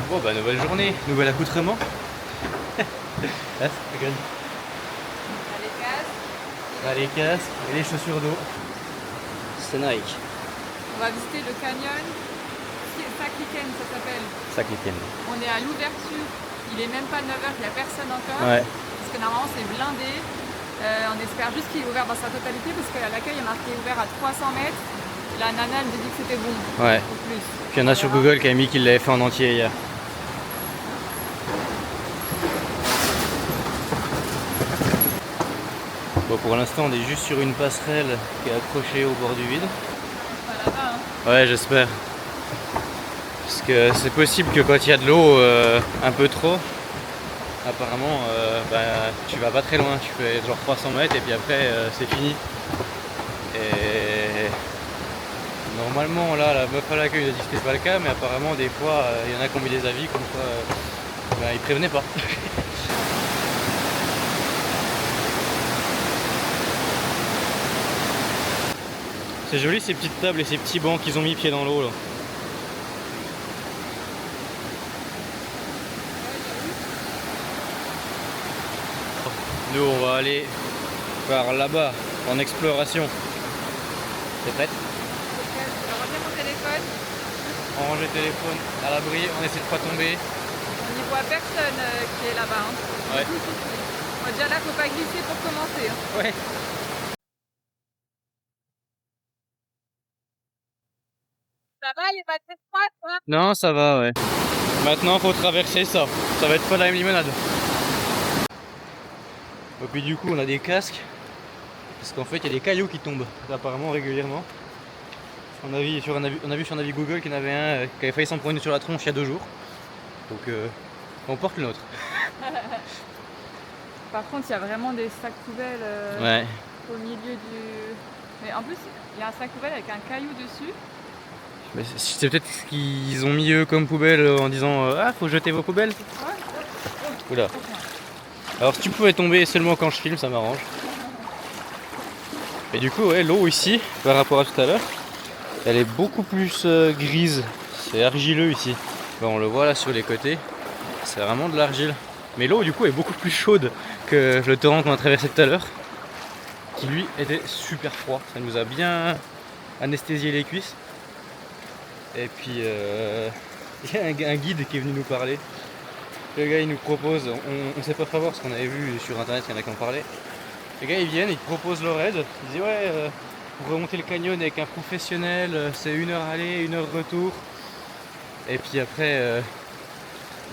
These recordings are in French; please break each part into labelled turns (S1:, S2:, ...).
S1: Bon bah nouvelle journée, nouvel accoutrement. Là, regarde.
S2: Les casques.
S1: Là, les casques et les chaussures d'eau. C'est Nike.
S2: On va visiter le canyon. Sakliken, ça s'appelle.
S1: Sakliken.
S2: On est à l'ouverture. Il est même pas 9h, il n'y a personne encore.
S1: Ouais.
S2: Parce que normalement c'est blindé. On espère juste qu'il est ouvert dans sa totalité parce qu'à l'accueil il y a marqué ouvert à 300 mètres. La nana elle me dit que c'était bon.
S1: Ouais.
S2: Au plus.
S1: Puis il y en a sur Google qui a mis qu'il l'avait fait en entier hier. Bon, pour l'instant on est juste sur une passerelle qui est accrochée au bord du vide.
S2: Pas là-bas, hein.
S1: Ouais, j'espère. Parce que c'est possible que quand il y a de l'eau un peu trop, apparemment tu vas pas très loin, tu fais genre 300 mètres et puis après c'est fini. Et normalement là la meuf à l'accueil a dit que c'était pas le cas, mais apparemment des fois il y en a qui ont mis des avis comme quoi ils prévenaient pas. C'est joli ces petites tables et ces petits bancs qu'ils ont mis pieds dans l'eau là. Nous on va aller par là-bas en exploration. T'es prête?
S2: Je vais remettre mon téléphone.
S1: On range le téléphone à l'abri, on essaie de pas tomber.
S2: On n'y voit personne qui est là-bas. Hein.
S1: Ouais.
S2: Bon, déjà là faut pas glisser pour commencer. Hein.
S1: Ouais.
S2: Ça va, il est pas très froid quoi?
S1: Non, ça va, ouais. Maintenant, faut traverser ça. Ça va être pas la même limonade. Et puis du coup, on a des casques. Parce qu'en fait, il y a des cailloux qui tombent apparemment régulièrement. On a vu sur Navi Google qu'il y en avait un qui avait failli s'en prendre une sur la tronche il y a 2 jours. Donc, on porte le nôtre.
S2: Par contre, il y a vraiment des sacs poubelles
S1: Ouais.
S2: au milieu du... Mais en plus, il y a un sac poubelle avec un caillou dessus.
S1: Mais c'est peut-être ce qu'ils ont mis eux comme poubelle en disant ah, faut jeter vos poubelles.
S2: Ouais.
S1: Oula. Alors si tu pouvais tomber seulement quand je filme, ça m'arrange. Et du coup, ouais, l'eau ici, par rapport à tout à l'heure, elle est beaucoup plus grise. C'est argileux ici. Bon, on le voit là sur les côtés. C'est vraiment de l'argile. Mais l'eau du coup est beaucoup plus chaude que le torrent qu'on a traversé tout à l'heure, qui lui était super froid. Ça nous a bien anesthésié les cuisses. Et puis il y a un guide qui est venu nous parler. Le gars il nous propose, on sait pas savoir parce qu'on avait vu sur internet qu'il y en a qui en parlaient. Les gars ils viennent, ils te proposent leur aide. Ils disent ouais, pour remonter le canyon avec un professionnel, c'est 1 heure aller, 1 heure retour. Et puis après,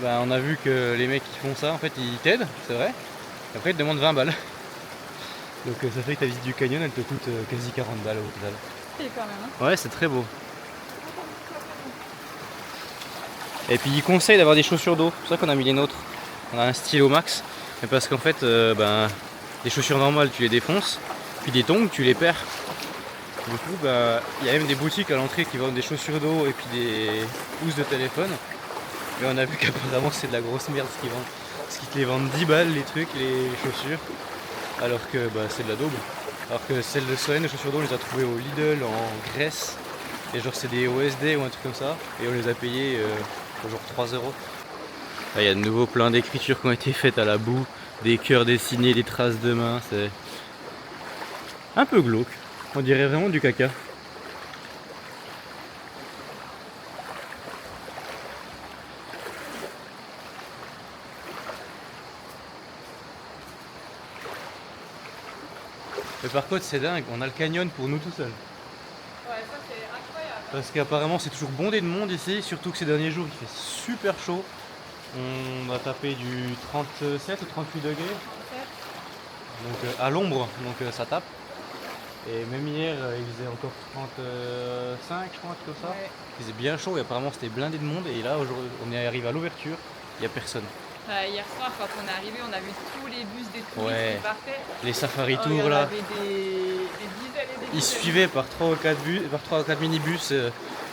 S1: on a vu que les mecs qui font ça, en fait ils t'aident, c'est vrai. Et après ils te demandent 20 balles. Donc ça fait que ta visite du canyon elle te coûte quasi 40 balles au total.
S2: C'est quand même. Hein.
S1: Ouais, c'est très beau. Et puis il conseille d'avoir des chaussures d'eau, c'est pour ça qu'on a mis les nôtres. On a un stylo max, mais parce qu'en fait, les chaussures normales tu les défonces, puis des tongs tu les perds. Du coup, il y a même des boutiques à l'entrée qui vendent des chaussures d'eau et puis des housses de téléphone. Mais on a vu qu'apparemment c'est de la grosse merde ce qu'ils vendent. Parce qu'ils te les vendent 10 balles les trucs, les chaussures, alors que c'est de la daube. Alors que celles de Solène, les chaussures d'eau, on les a trouvées au Lidl en Grèce. Et genre c'est des OSD ou un truc comme ça. Et on les a payées genre 3 €. Là il y a de nouveau plein d'écritures qui ont été faites à la boue, des cœurs dessinés, des traces de mains, c'est un peu glauque, on dirait vraiment du caca. Mais par contre c'est dingue, on a le canyon pour nous tout seuls.
S2: Ouais, ça c'est incroyable.
S1: Parce qu'apparemment c'est toujours bondé de monde ici, surtout que ces derniers jours il fait super chaud. On va taper du 37 ou 38 degrés. Donc à l'ombre, donc ça tape. Et même hier il faisait encore 35 je crois, un truc comme ça.
S2: Ouais.
S1: Il faisait bien chaud et apparemment c'était blindé de monde. Et là aujourd'hui on est arrivé à l'ouverture, il n'y a personne.
S2: Hier soir quand on est arrivé on a vu tous les bus des touristes
S1: Ouais.
S2: qui partaient.
S1: Les safari
S2: Il y
S1: tours
S2: en
S1: là,
S2: avait des dizaines et des
S1: ils
S2: dizaines.
S1: suivaient par 3 ou 4 bus, par 3 ou 4 minibus.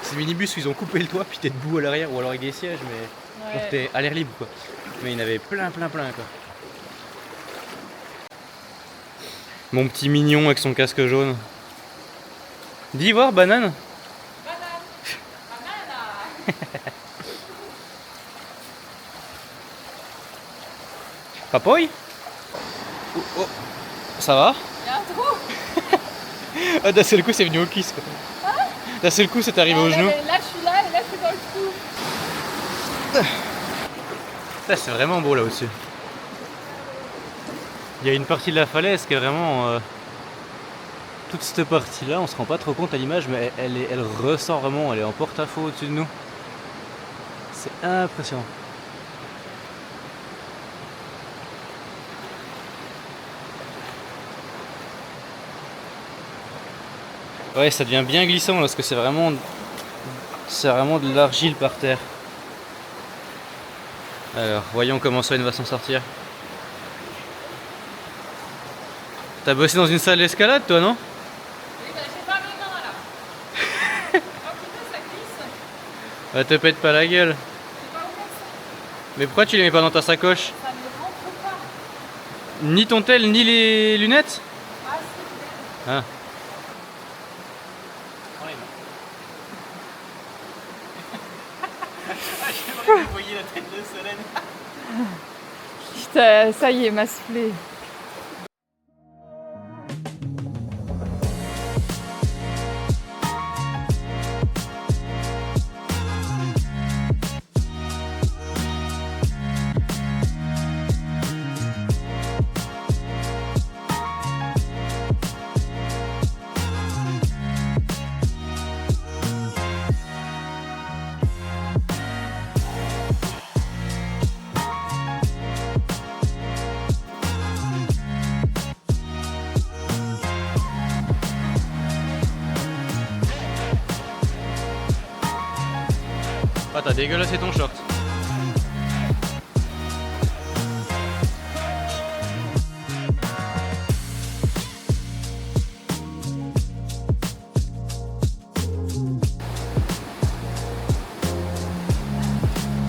S1: Ces minibus ils ont coupé le toit puis t'es debout à l'arrière ou alors avec des sièges, mais donc t'es à l'air libre quoi. Mais il y en avait plein quoi. Mon petit mignon avec son casque jaune. Dis voir banane.
S2: Banane. Banana.
S1: Papoy? Oh, oh. Ça va?
S2: Il y a un trou.
S1: Ah, d'un seul coup, c'est venu aux cuisses. D'un seul coup, c'est arrivé
S2: Ah,
S1: aux
S2: là,
S1: genoux.
S2: là, je suis là et là, je suis dans le trou.
S1: Là, c'est vraiment beau là au-dessus. Il y a une partie de la falaise qui est vraiment... toute cette partie-là, on se rend pas trop compte à l'image, mais elle ressort vraiment, elle est en porte-à-faux au-dessus de nous. C'est impressionnant. Ouais, ça devient bien glissant parce que c'est vraiment de l'argile par terre. Alors, voyons comment Swan va s'en sortir. T'as bossé dans une salle d'escalade, toi, non?
S2: Oui, bah, j'ai pas mes mains là. Oh putain, ça glisse.
S1: Bah, te pète pas la gueule.
S2: Je sais pas où mettre ça.
S1: Mais pourquoi tu les mets pas dans ta sacoche?
S2: Ça ne rentre pas.
S1: Ni ton tel, ni les lunettes?
S2: Ah, c'est
S1: Ah. Vous voyez la tête de Solène.
S2: putain, ça y est, m'a soufflé.
S1: Ah, t'as dégueulassé ton short.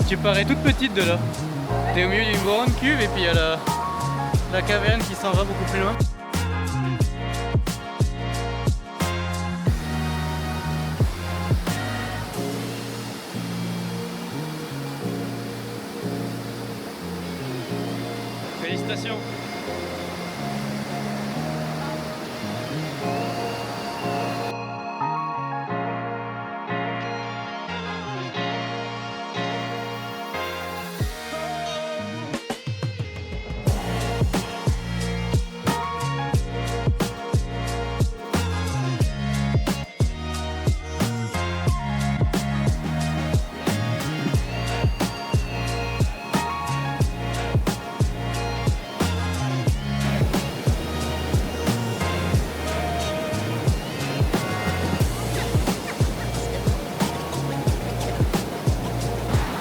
S1: Tu parais toute petite de là. T'es au milieu d'une grande cuve et puis il y a la caverne qui s'en va beaucoup plus loin. Félicitations.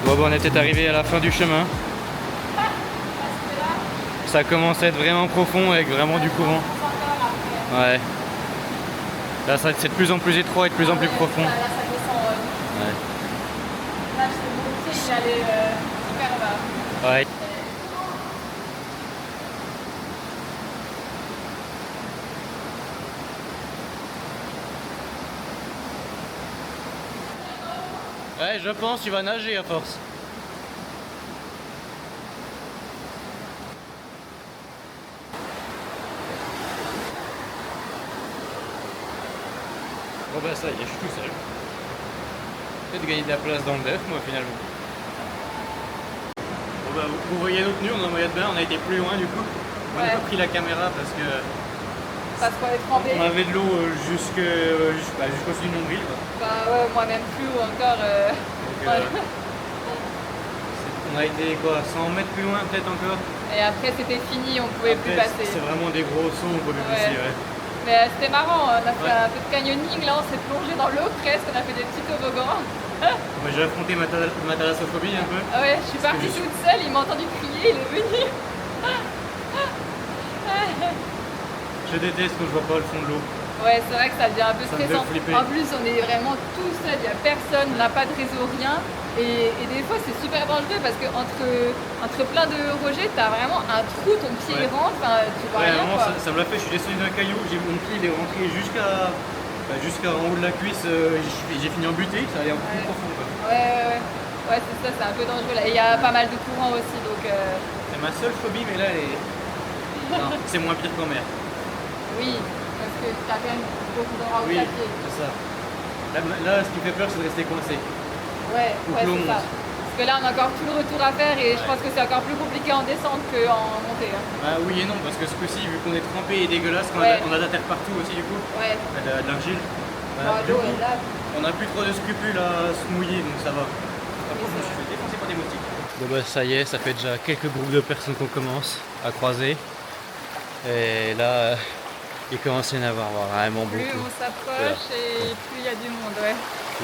S1: Bon, on était arrivé à la fin du chemin. Ça commence à être vraiment profond avec vraiment du courant. Ouais. Là, c'est de plus en plus étroit et de plus en plus profond.
S2: Là, ça descend.
S1: Ouais.
S2: Là, mon pied, il allait super bas.
S1: Ouais. Ouais, je pense, tu vas nager à force. Bon bah ça y est, je suis tout seul. Peut-être gagner de la place dans le bœuf, moi finalement. Bon bah vous voyez notre tenue, on est en maillot de bain, on a été plus loin du coup. On n'a
S2: Ouais.
S1: pas pris la caméra parce que
S2: Parce qu'on est trempé.
S1: on avait de l'eau jusqu'au-dessus du nombril. Quoi.
S2: Bah ouais, moi même plus ou encore.
S1: Donc, on a été quoi, 100 mètres plus loin peut-être encore.
S2: Et après, c'était fini, on pouvait plus
S1: Après,
S2: passer.
S1: c'est vraiment des gros sons, on peut plus
S2: Ouais.
S1: passer, ouais.
S2: Mais c'était marrant, on a fait
S1: Ouais.
S2: un peu de canyoning, là on s'est plongé dans l'eau presque, on a fait des petits toboggans.
S1: Moi j'ai affronté ma thalassophobie un peu.
S2: Ah ouais, je suis partie
S1: que je-
S2: toute seule, il m'a entendu crier, il est venu.
S1: Je déteste quand je vois pas le fond de l'eau.
S2: Ouais, c'est vrai que ça devient un peu
S1: Ça me fait
S2: stressant.
S1: flipper.
S2: En plus, on est vraiment tout seul, il n'y a personne, on n'a pas de réseau, rien. Et des fois, c'est super dangereux parce que entre plein de rejets, t'as vraiment un trou, ton pied
S1: Ouais.
S2: il rentre, enfin, tu vois
S1: Ouais,
S2: rien
S1: vraiment,
S2: quoi.
S1: ça me l'a fait, je suis descendu d'un caillou, mon pied il est rentré jusqu'à en haut de la cuisse, j'ai fini en butée, ça allait un peu plus profond quoi.
S2: Ouais, c'est ça, c'est un peu dangereux là. Et il y a pas mal de courant aussi, donc
S1: C'est ma seule phobie, mais là, elle est... Non, c'est moins pire qu'en mer.
S2: Oui, parce que t'as quand même beaucoup d'endroits où
S1: Oui,
S2: t'as pied.
S1: c'est ça. Là, ce qui me fait peur, c'est de rester coincé.
S2: Ouais,
S1: Ou
S2: ouais,
S1: que l'eau
S2: c'est ça.
S1: monte.
S2: Parce que là, on a encore tout le retour à faire et je pense que c'est encore plus compliqué en descente qu'en montée. Hein.
S1: Bah oui et non, parce que ce coup-ci, vu qu'on est trempé et dégueulasse, on a de la terre partout aussi, du coup,
S2: Ouais.
S1: de l'argile.
S2: L'eau est là.
S1: On n'a plus trop de scrupules à se mouiller, donc ça va. Par contre, je me suis fait défoncer par des moustiques. Bon bah ça y est, ça fait déjà quelques groupes de personnes qu'on commence à croiser. Et là, il commence à y en avoir vraiment
S2: Plus
S1: beaucoup.
S2: on s'approche et plus il y a du monde, ouais.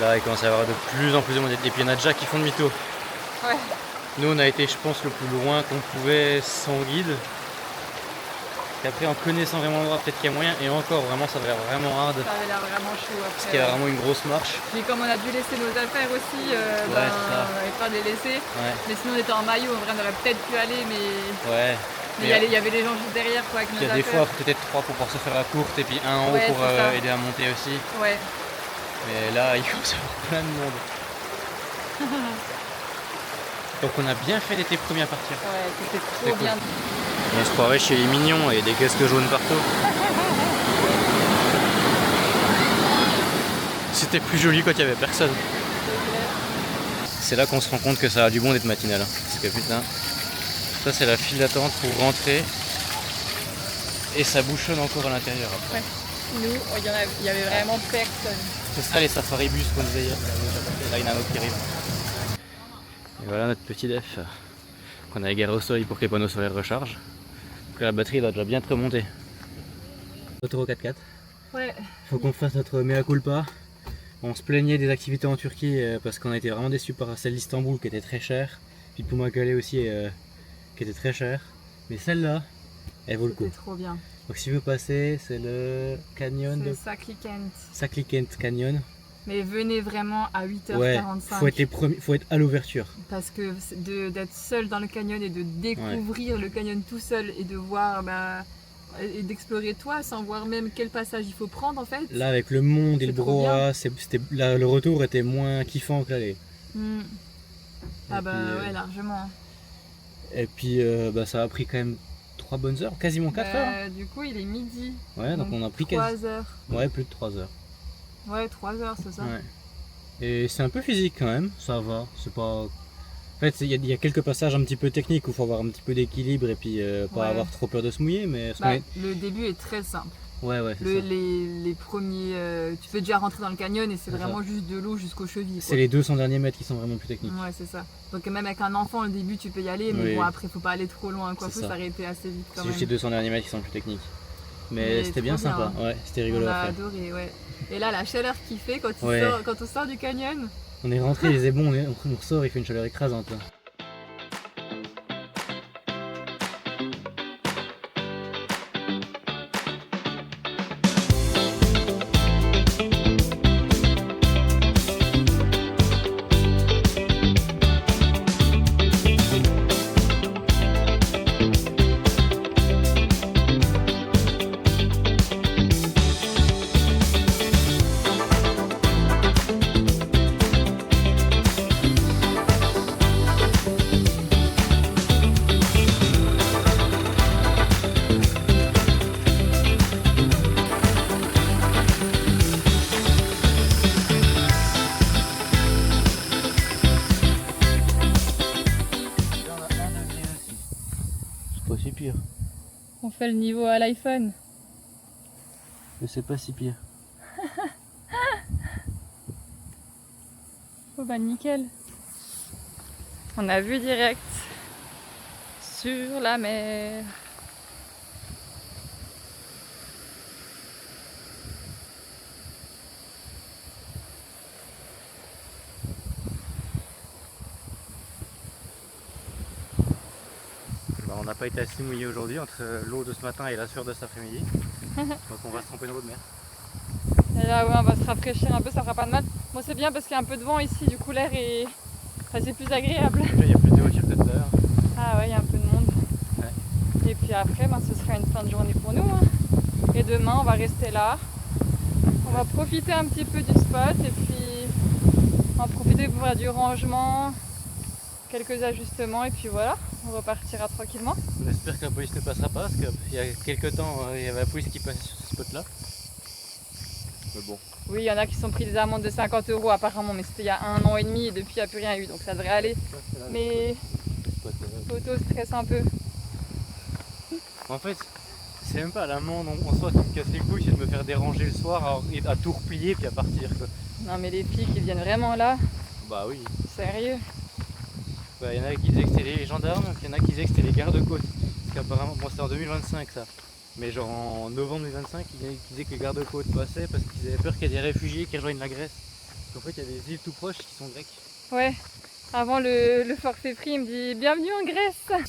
S1: Là, il commence à y avoir de plus en plus de monde. Et puis il y en a déjà qui font demi-tour.
S2: Ouais.
S1: Nous, on a été, je pense, le plus loin qu'on pouvait sans guide. Et après, en connaissant vraiment l'endroit, peut-être qu'il y a moyen. Et encore, vraiment, ça avait l'air vraiment hard.
S2: Ça avait l'air vraiment chaud après.
S1: Parce qu'il y a vraiment une grosse marche.
S2: Puis comme on a dû laisser nos affaires aussi,
S1: c'est ça.
S2: on n'avait pas de les laisser.
S1: Ouais.
S2: Mais sinon on était en maillot, en vrai on aurait peut-être pu aller, mais
S1: Ouais.
S2: il y avait des gens juste derrière quoi, avec nos
S1: Il y a
S2: affaires.
S1: des fois peut-être 3 pour pouvoir se faire la courte et puis un en haut
S2: Ouais,
S1: pour
S2: c'est ça.
S1: aider à monter aussi.
S2: Ouais.
S1: Mais là, il commence à y avoir plein de monde. Donc on a bien fait d'été premier à partir.
S2: Ouais, c'était
S1: C'était
S2: trop
S1: cool.
S2: bien.
S1: On se croirait chez les mignons et des casques jaunes partout. C'était plus joli quand il n'y avait personne. C'est là qu'on se rend compte que ça a du bon d'être matinal. Hein. Parce que putain, ça c'est la file d'attente pour rentrer. Et ça bouchonne encore à l'intérieur après.
S2: Ouais. Nous, il y avait vraiment personne.
S1: C'est ça les safari bus qu'on disait hier. Là il y en a un autre qui arrive. Et voilà notre petit def qu'on a égaré au soleil pour que les panneaux solaires rechargent. Donc là, la batterie doit déjà bien te remonter. Autoro 4x4.
S2: Ouais.
S1: Faut qu'on fasse notre mea culpa. On se plaignait des activités en Turquie parce qu'on a été vraiment déçus par celle d'Istanbul qui était très chère. Puis Pamukkale aussi qui était très chère. Mais celle-là, elle vaut le coup.
S2: C'était trop bien.
S1: Donc si tu veux passer, c'est le canyon
S2: C'est
S1: de
S2: Saklikent.
S1: Saklikent Canyon.
S2: Mais venez vraiment à 8h45.
S1: Ouais, faut être les premiers, faut être à l'ouverture.
S2: Parce que d'être seul dans le canyon et de découvrir le canyon tout seul et de voir et d'explorer toi sans voir même quel passage il faut prendre en fait.
S1: Là avec le monde et le
S2: C'est trop
S1: brouhaha, le retour était moins kiffant que l'aller.
S2: Ah bah
S1: puis,
S2: ouais, largement.
S1: Et puis ça a pris quand même 3 bonnes heures, quasiment 4 heures.
S2: Du coup il est midi.
S1: Ouais, donc on a pris
S2: 3 heures.
S1: Ouais, plus de 3 heures.
S2: Ouais, 3 heures c'est ça.
S1: Ouais. Et c'est un peu physique quand même, ça va. C'est pas. En fait, il y a quelques passages un petit peu techniques où il faut avoir un petit peu d'équilibre et puis pas avoir trop peur de se mouiller. Mais
S2: le début est très simple.
S1: Ouais, c'est ça.
S2: Les premiers. Tu fais déjà rentrer dans le canyon et c'est vraiment
S1: ça.
S2: juste de l'eau jusqu'aux chevilles.
S1: C'est les 200 derniers mètres qui sont vraiment plus techniques.
S2: Ouais, c'est ça. Donc même avec un enfant, au début, tu peux y aller, mais bon, après, faut pas aller trop loin. Quoi, faut s'arrêter assez vite quand
S1: C'est
S2: même.
S1: juste les 200 derniers mètres qui sont plus techniques. Mais c'était bien sympa. Ouais, c'était rigolo
S2: on a
S1: à faire.
S2: adoré, ouais. Et là, la chaleur qu'il fait quand on sort du canyon.
S1: On est rentré, il faisait bon, on ressort, il fait une chaleur écrasante. Là. Pas si pire.
S2: On fait le niveau à l'iPhone.
S1: Mais c'est pas si pire.
S2: Oh bah nickel. On a vu direct sur la mer.
S1: On n'a pas été assez mouillé aujourd'hui entre l'eau de ce matin et la sueur de cet après-midi. Donc on va se tremper dans l'eau de mer.
S2: Et là, ouais, on va se rafraîchir un peu, ça fera pas de mal. Moi, c'est bien parce qu'il y a un peu de vent ici, du coup, l'air est. Enfin, c'est plus agréable.
S1: Il y a plus de voitures que tout à l'heure.
S2: Ah ouais, il y a un peu de monde.
S1: Ouais.
S2: Et puis après, ce sera une fin de journée pour nous. Hein. Et demain, on va rester là. On va profiter un petit peu du spot et puis en profiter pour faire du rangement
S1: Ouais.
S2: quelques ajustements et puis voilà, on repartira tranquillement.
S1: On espère que la police ne passera pas parce qu'il y a quelques temps il y avait la police qui passait sur ce spot là. Mais bon.
S2: Oui, il y en a qui sont pris des amendes de 50 € apparemment, mais c'était il y a 1 an et demi et depuis il n'y a plus rien eu, donc ça devrait aller. Mais photo stresse un peu.
S1: En fait, c'est même pas l'amende en soi qui me casse les couilles, c'est de me faire déranger le soir à tout replier puis à partir quoi.
S2: Non mais les flics ils viennent vraiment là,
S1: Bah oui.
S2: sérieux.
S1: Bah, y en a qui disaient que c'était les gendarmes, puis il y en a qui disaient que c'était les gardes-côtes. Parce qu'apparemment, bon c'était en 2025 ça. Mais genre en novembre 2025, ils disaient que les gardes-côtes passaient parce qu'ils avaient peur qu'il y ait des réfugiés qui rejoignent la Grèce. Parce qu'en fait, il y a des îles tout proches qui sont grecques.
S2: Ouais, avant le forfait prix il me dit bienvenue en Grèce.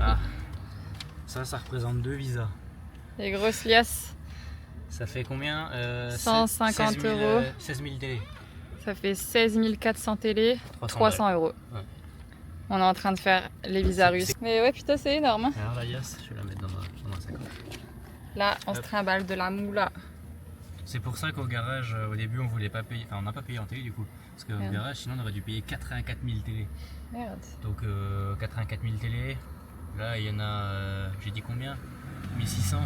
S1: Ah, ça représente 2 visas.
S2: Les grosses liasses,
S1: Ça fait combien
S2: 150 €.
S1: 16 000 télé.
S2: Ça fait 16 400 télé, 300 €.
S1: Ouais.
S2: On est en train de faire les visas
S1: C'est-
S2: russes. Mais ouais, putain, c'est énorme. Hein.
S1: Alors la liasse, je vais la mettre dans ma sacoche.
S2: Là, on se
S1: Hop.
S2: trimballe de la moula.
S1: C'est pour ça qu'au garage, au début, on voulait pas payer. Enfin, on n'a pas payé en télé du coup. Parce qu'au
S2: Merde.
S1: garage, sinon, on aurait dû payer 84 000 télé.
S2: Merde.
S1: Donc 84 000 télé. Là, il y en a, j'ai dit combien 1600.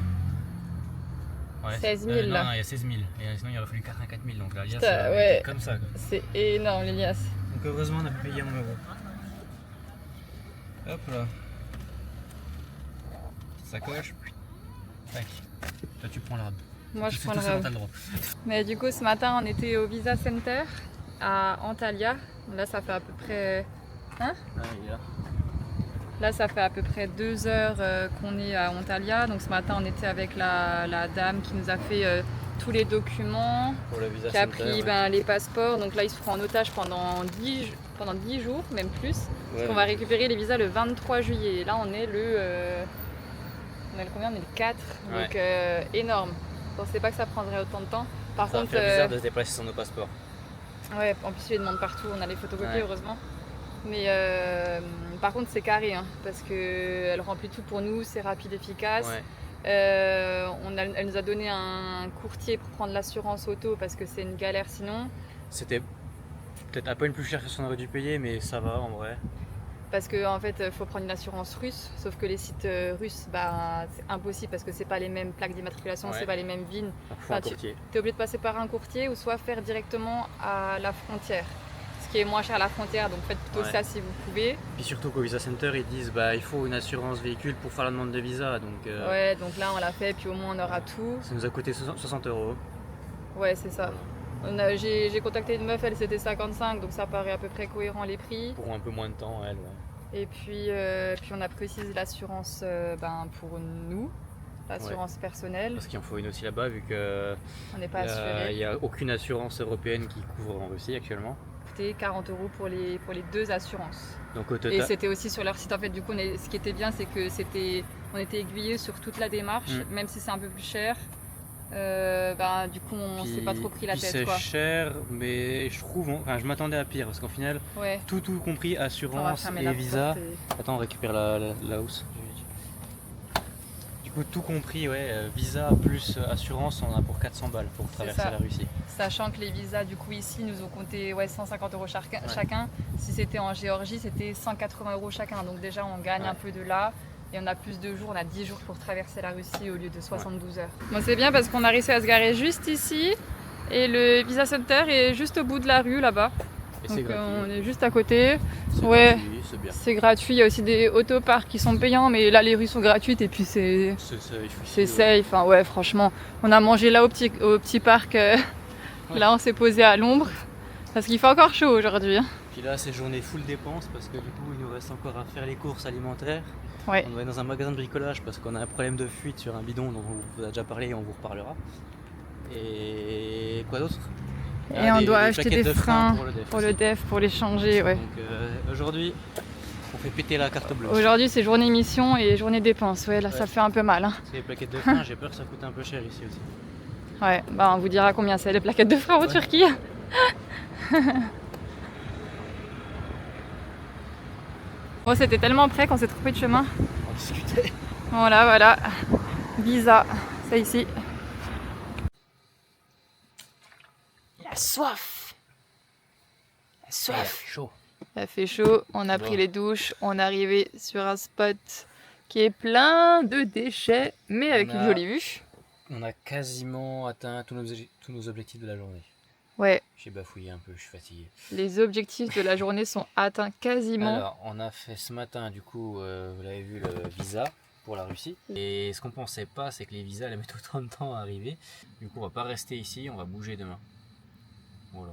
S1: Ouais,
S2: 16 000 là.
S1: Non, il y a 16 000. Et sinon, il aurait fallu 84 000. Donc la liasse,
S2: Putain,
S1: elle aurait
S2: ouais.
S1: été comme ça. Quoi.
S2: C'est énorme les liasses.
S1: Donc heureusement, on a pu payer en euros. Hop là. Sacoche. Tac. Toi, tu prends l'arbre.
S2: Moi, je
S1: C'est
S2: prends
S1: tout
S2: le
S1: ce dont
S2: rêve.
S1: t'as le droit.
S2: Mais du coup, ce matin, on était au Visa Center à Antalya. Là, ça fait à peu près.
S1: Ah, il est là.
S2: Là, ça fait à peu près 2 heures qu'on est à Antalya. Donc ce matin, on était avec la dame qui nous a fait tous les documents,
S1: Pour le visa
S2: qui a
S1: center,
S2: pris
S1: ouais.
S2: les passeports. Donc là, ils se feront en otage pendant 10 jours, même plus.
S1: Ouais.
S2: On va récupérer les visas le 23 juillet. Et là, on est le. On est le combien? On est le 4.
S1: Ouais.
S2: Donc énorme. Je pensais pas que ça prendrait autant de temps. Par
S1: Ça va
S2: contre.
S1: faire bizarre de se déplacer sans nos passeports.
S2: Ouais, en plus, ils les demandent partout. On a les photocopies,
S1: Ouais.
S2: heureusement. Mais par contre, c'est carré. Hein, parce qu'elle remplit tout pour nous. C'est rapide, efficace.
S1: Ouais.
S2: Elle nous a donné un courtier pour prendre l'assurance auto parce que c'est une galère sinon.
S1: C'était peut-être à peine plus cher que ce qu'on aurait dû payer, mais ça va en vrai.
S2: Parce qu'en fait, il faut prendre une assurance russe. Sauf que les sites russes, bah, c'est impossible parce que c'est pas les mêmes plaques d'immatriculation,
S1: Ouais.
S2: c'est pas les mêmes VIN.
S1: Donc, faut
S2: Enfin,
S1: un courtier.
S2: Tu es obligé de passer par un courtier ou soit faire directement à la frontière. Ce qui est moins cher à la frontière, donc faites plutôt
S1: Ouais.
S2: ça si vous pouvez.
S1: Puis surtout qu'au Visa Center, ils disent bah il faut une assurance véhicule pour faire la demande de visa. Donc
S2: Ouais, donc là on l'a fait, puis au moins on aura tout.
S1: ça nous a coûté 60 €.
S2: Ouais, c'est ça. J'ai contacté une meuf, elle c'était 55, donc ça paraît à peu près cohérent les prix.
S1: Pour un peu moins de temps, elle. Ouais.
S2: Et puis on a précisé l'assurance pour nous, l'assurance personnelle.
S1: Parce qu'il en faut une aussi là-bas, vu que
S2: On n'est pas assuré.
S1: il n'y a aucune assurance européenne qui couvre en Russie actuellement.
S2: C'était 40 € pour les 2 assurances.
S1: Donc au
S2: Et
S1: total,
S2: c'était aussi sur leur site en fait. Du coup, ce qui était bien, c'est que on était aiguillés sur toute la démarche, même si c'est un peu plus cher. Du coup, on s'est pas trop pris la
S1: puis
S2: tête,
S1: c'est
S2: quoi.
S1: cher, mais je trouve, enfin je m'attendais à pire, parce qu'en final,
S2: Ouais.
S1: tout compris,
S2: On va
S1: assurance
S2: fermer
S1: et
S2: la
S1: visa.
S2: porte et-
S1: Attends, on récupère la housse. Du coup, tout compris, ouais, visa plus assurance, on en a pour 400 balles pour traverser
S2: ça.
S1: la Russie.
S2: Sachant que les visas, du coup, ici, nous ont compté 150 € chacun. Si c'était en Géorgie, c'était 180 € chacun. Donc déjà, on gagne un peu de là. Et on a plus de jours, on a 10 jours pour traverser la Russie au lieu de 72 heures. Bon, c'est bien parce qu'on a réussi à se garer juste ici. Et le Visa Center est juste au bout de la rue, là-bas.
S1: Et
S2: Donc
S1: c'est gratuit.
S2: on est juste à côté.
S1: C'est
S2: Ouais.
S1: gratuit, c'est bien.
S2: C'est gratuit, il y a aussi des autoparks qui sont payants, mais là les rues sont gratuites et puis c'est safe. Enfin, ouais, franchement, on a mangé là au petit parc. Là, on s'est posé à l'ombre parce qu'il fait encore chaud aujourd'hui. Hein.
S1: Puis là, c'est journée full dépenses parce que du coup, il nous reste encore à faire les courses alimentaires.
S2: Ouais.
S1: On va aller dans un magasin de bricolage parce qu'on a un problème de fuite sur un bidon dont on vous a déjà parlé et on vous reparlera. Et quoi d'autre?
S2: Et on doit acheter des freins
S1: pour le DEF.
S2: pour les changer, ouais.
S1: Donc aujourd'hui, on fait péter la carte bleue.
S2: Aujourd'hui c'est journée mission et journée dépenses, ouais là ça fait un peu mal. Hein.
S1: Parce que les plaquettes de frein, j'ai peur que ça coûte un peu cher ici aussi.
S2: Ouais, bah on vous dira combien c'est les plaquettes de frein en Turquie. Bon, c'était tellement près qu'on s'est trompé de chemin.
S1: On discutait.
S2: Voilà. Visa, c'est ici. La soif. La soif.
S1: Chaud.
S2: Il fait chaud, on a pris les douches, on est arrivé sur un spot qui est plein de déchets, mais avec une jolie vue.
S1: On a quasiment atteint tous nos objectifs de la journée.
S2: Ouais.
S1: J'ai bafouillé un peu, je suis fatigué.
S2: Les objectifs de la journée sont atteints quasiment.
S1: Alors, on a fait ce matin, du coup, vous l'avez vu, le visa pour la Russie. Et ce qu'on pensait pas, c'est que les visas allaient mettre autant de temps à arriver. Du coup, on va pas rester ici, on va bouger demain. Voilà.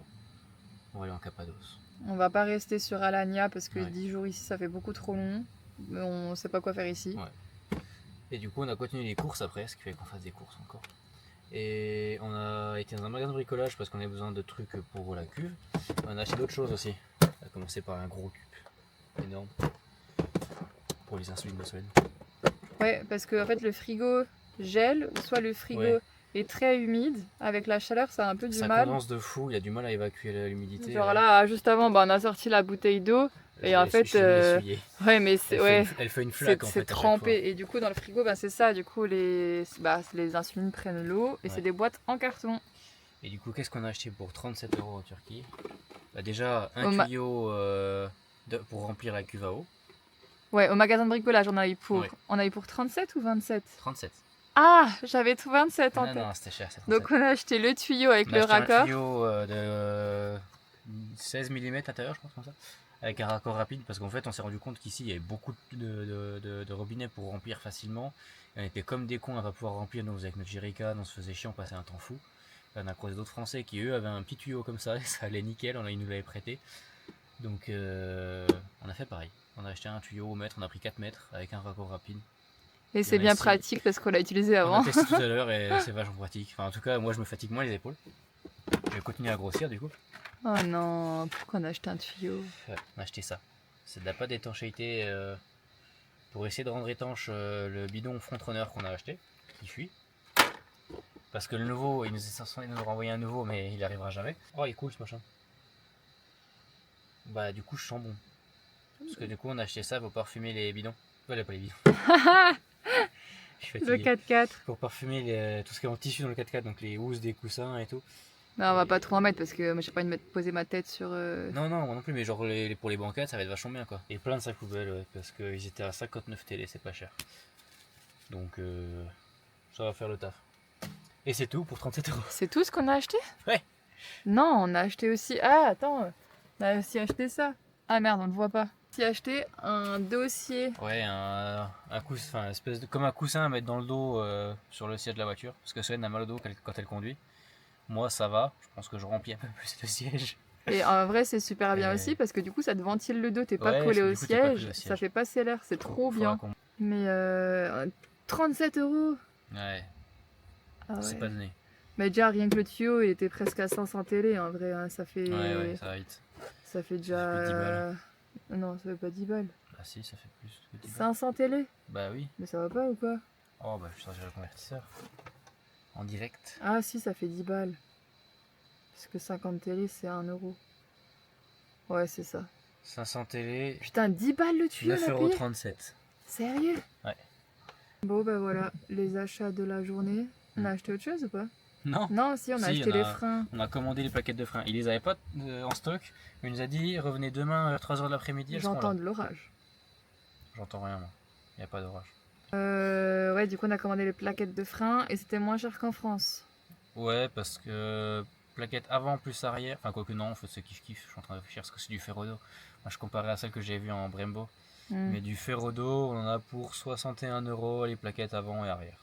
S1: On va aller en Cappadoce.
S2: On va pas rester sur Alanya parce que
S1: Ouais.
S2: 10 jours ici, ça fait beaucoup trop long. Mais on sait pas quoi faire ici.
S1: Ouais. Et du coup, on a continué les courses après, ce qui fait qu'on fasse des courses encore. Et on a été dans un magasin de bricolage parce qu'on avait besoin de trucs pour la cuve. On a acheté d'autres choses aussi. On a commencé par un gros cube énorme pour les insulines de Solène.
S2: Ouais, parce que en fait le frigo gèle, soit le frigo est très humide, avec la chaleur ça a un peu du mal.
S1: Ça condense de fou, il y a du mal à évacuer l'humidité.
S2: Genre là, juste avant, on a sorti la bouteille d'eau. Et en fait, ouais, mais
S1: elle fait une flaque en fait.
S2: C'est trempé. Et du coup, dans le frigo, c'est ça. Du coup, les insulines prennent l'eau et c'est des boîtes en carton.
S1: Et du coup, qu'est-ce qu'on a acheté pour 37 € en Turquie? Bah, déjà, un tuyau pour remplir la cuve à eau.
S2: Ouais, au magasin de bricolage, on a eu pour 37 ou 27?
S1: 37.
S2: Ah, j'avais tout 27 en tête.
S1: Non, c'était cher.
S2: Donc, on a acheté le tuyau avec le raccord.
S1: Un tuyau de 16 mm intérieur, je pense, comme ça. Avec un raccord rapide, parce qu'en fait on s'est rendu compte qu'ici il y avait beaucoup de robinets pour remplir facilement. Et on était comme des cons à pas pouvoir remplir, nous avec notre jerrycan, on se faisait chier, on passait un temps fou. On a croisé d'autres Français qui eux avaient un petit tuyau comme ça, et ça allait nickel, ils nous l'avaient prêté. Donc on a fait pareil, on a acheté un tuyau au mètre, on a pris 4 mètres avec un raccord rapide.
S2: Et c'est bien pratique parce qu'on l'a utilisé avant.
S1: On a testé tout à l'heure et c'est vachement pratique. Enfin en tout cas moi je me fatigue moins les épaules. Je vais continuer à grossir du coup.
S2: Oh non, pourquoi on a acheté un tuyau?
S1: Ouais, on a acheté ça. C'est de la pâte d'étanchéité pour essayer de rendre étanche le bidon Frontrunner qu'on a acheté, qui fuit. Parce que le nouveau, il nous est censé nous renvoyer un nouveau, mais il arrivera jamais. Oh, il est cool ce machin. Bah, du coup, je sens bon. Parce que du coup, on a acheté ça pour parfumer les bidons. Voilà, pas les bidons. Je suis fatigué.
S2: Le 4x4.
S1: Pour parfumer tout ce qui est en tissu dans le 4x4, donc les housses des coussins et tout.
S2: Non, on va pas trop en mettre parce que moi j'ai pas envie de poser ma tête sur.
S1: Non, moi non plus, mais genre pour les banquettes ça va être vachement bien quoi. Et plein de sacs poubelles, ouais, parce qu'ils étaient à 59 télé, c'est pas cher. Donc ça va faire le taf. Et c'est tout pour 37 €.
S2: C'est tout ce qu'on a acheté?
S1: Ouais.
S2: Non, on a acheté aussi. Ah, attends, on a aussi acheté ça. Ah merde, on le voit pas. On a aussi acheté un dossier.
S1: Ouais, un coussin, enfin, espèce de, comme un coussin à mettre dans le dos sur le siège de la voiture. Parce que Solène a mal au dos quand elle conduit. Moi ça va, je pense que je remplis un peu plus le siège.
S2: Et en vrai c'est super bien aussi parce que du coup ça te ventile le dos, t'es pas collé au siège, ça fait passer l'air, c'est trop bien. Mais 37 €.
S1: Ouais.
S2: Ah ouais.
S1: C'est pas donné.
S2: Mais déjà rien que le tuyau il était presque à 500 télé en vrai, hein, ça fait.
S1: Ouais, ça va vite.
S2: Ça fait déjà.
S1: Ça fait 10 balles.
S2: Non, ça fait pas 10 balles.
S1: Bah si, ça fait plus que 10 balles.
S2: 500 télé?
S1: Bah oui.
S2: Mais ça va pas ou quoi?
S1: Oh bah je charge le convertisseur. En direct.
S2: Ah si, ça fait 10 balles. Parce que 50 télé c'est 1 €. Ouais, c'est ça.
S1: 500 télé.
S2: Putain, 10 balles le tuyau,
S1: 9,37 €.
S2: Sérieux?
S1: Ouais.
S2: Bon bah voilà, les achats de la journée. On a acheté autre chose ou pas?
S1: Non.
S2: Non, si, on a acheté les freins.
S1: On a commandé les plaquettes de freins. Il les avait pas en stock. Mais il nous a dit revenez demain à 3 h de l'après-midi.
S2: J'entends de l'orage.
S1: J'entends rien moi. Il n'y a pas d'orage.
S2: Ouais, du coup on a commandé les plaquettes de freins et c'était moins cher qu'en France.
S1: Ouais, parce que plaquettes avant plus arrière. Enfin, quoique non, en fait, c'est kiff-kiff. Je suis en train de réfléchir parce que c'est du Ferrodo. Moi je comparais à celle que j'ai vue en Brembo. Mais du Ferrodo, on en a pour 61 € les plaquettes avant et arrière.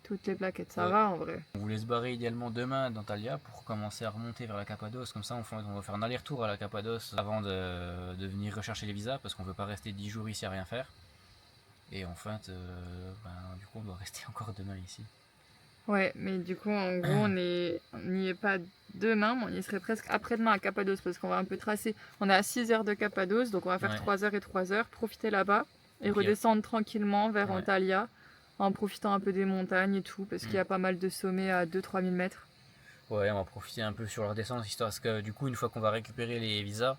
S2: Toutes les plaquettes, ça va en vrai.
S1: On voulait se barrer idéalement demain d'Antalya pour commencer à remonter vers la Cappadoce. Comme ça, on va faire un aller-retour à la Cappadoce avant de venir rechercher les visas parce qu'on ne veut pas rester 10 jours ici à rien faire. Et enfin, du coup, on doit rester encore demain ici.
S2: Ouais, mais du coup, en gros, on n'y est pas demain, mais on y serait presque après-demain à Cappadoce parce qu'on va un peu tracer. On est à 6 heures de Cappadoce, donc on va faire
S1: Ouais.
S2: 3 heures et 3 heures, profiter là-bas et
S1: puis,
S2: redescendre tranquillement vers
S1: ouais.
S2: Antalya en profitant un peu des montagnes et tout parce qu'il y a pas mal de sommets à 2-3 000 mètres.
S1: Ouais, on va profiter un peu sur leur descente, histoire parce que du coup, une fois qu'on va récupérer les visas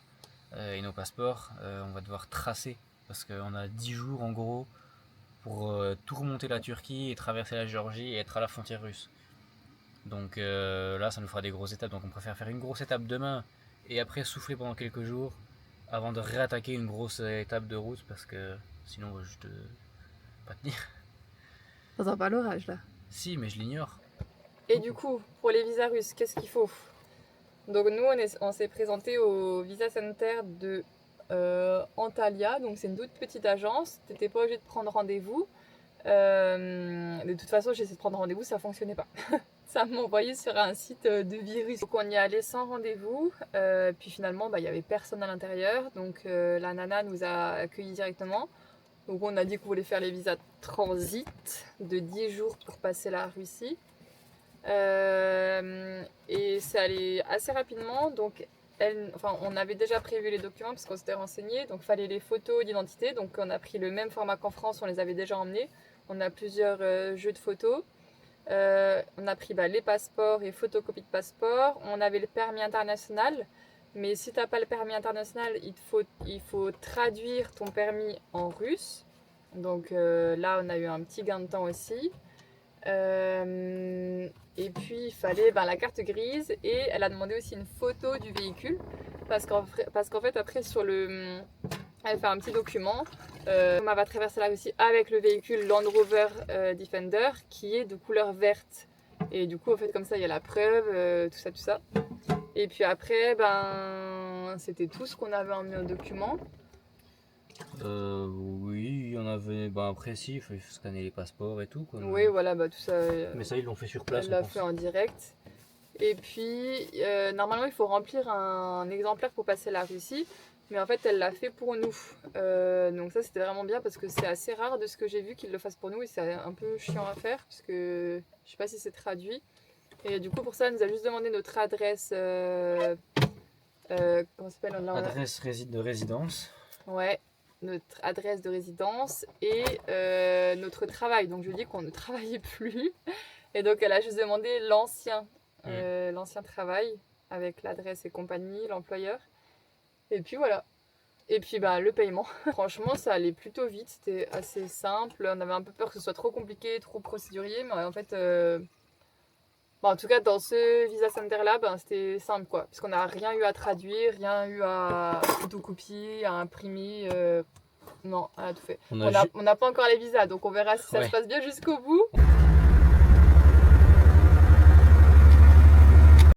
S1: et nos passeports, on va devoir tracer parce qu'on a 10 jours en gros pour tout remonter la Turquie et traverser la Géorgie et être à la frontière russe. Donc là, ça nous fera des grosses étapes. Donc on préfère faire une grosse étape demain et après souffler pendant quelques jours avant de réattaquer une grosse étape de route parce que sinon, on va juste pas tenir.
S2: T'entends pas l'orage là.
S1: Si, mais je l'ignore.
S2: Et du coup, pour les visas russes, qu'est-ce qu'il faut? Donc nous, on s'est présenté au Visa Center de Antalya, donc c'est une toute petite agence, t'étais pas obligé de prendre rendez-vous. De toute façon, j'ai essayé de prendre rendez-vous, ça fonctionnait pas. Ça m'a envoyé sur un site de virus. Donc on y allait sans rendez-vous, puis finalement, il y avait personne à l'intérieur, donc la nana nous a accueillis directement. Donc on a dit qu'on voulait faire les visas transit de 10 jours pour passer la Russie. Et c'est allé assez rapidement, donc on avait déjà prévu les documents parce qu'on s'était renseigné, donc il fallait les photos d'identité, donc on a pris le même format qu'en France, on les avait déjà emmenés, on a plusieurs jeux de photos, on a pris les passeports et photocopies de passeports, on avait le permis international, mais si t'as pas le permis international, il faut traduire ton permis en russe, donc là on a eu un petit gain de temps aussi. Et puis il fallait la carte grise et elle a demandé aussi une photo du véhicule parce qu'en fait après elle fait un petit document. Thomas va traverser la Russie avec le véhicule Land Rover Defender qui est de couleur verte et du coup en fait comme ça il y a la preuve, tout ça. Et puis après c'était tout ce qu'on avait emmené au document.
S1: Oui, on avait. Après, si, il faut scanner les passeports et tout. Quoi,
S2: Oui, voilà, tout ça.
S1: Mais ça, ils l'ont fait sur place.
S2: Elle l'a fait en direct. Et puis, normalement, il faut remplir un exemplaire pour passer la Russie. Mais en fait, elle l'a fait pour nous. Donc ça, c'était vraiment bien parce que c'est assez rare de ce que j'ai vu qu'ils le fassent pour nous. Et c'est un peu chiant à faire parce que je sais pas si c'est traduit. Et du coup, pour ça, elle nous a juste demandé notre adresse. Comment ça s'appelle
S1: Adresse de résidence.
S2: Ouais, notre adresse de résidence et notre travail. Donc je lui ai dit qu'on ne travaillait plus. Et donc elle a juste demandé l'ancien travail avec l'adresse et compagnie, l'employeur. Et puis voilà. Et puis le paiement. Franchement, ça allait plutôt vite. C'était assez simple. On avait un peu peur que ce soit trop compliqué, trop procédurier. Mais en fait, en tout cas, dans ce Visa Center là, c'était simple quoi. Parce qu'on n'a rien eu à traduire, rien eu à photocopier, à imprimer. Non, on a tout fait. On n'a pas encore les visas, donc on verra si ça se passe bien jusqu'au bout.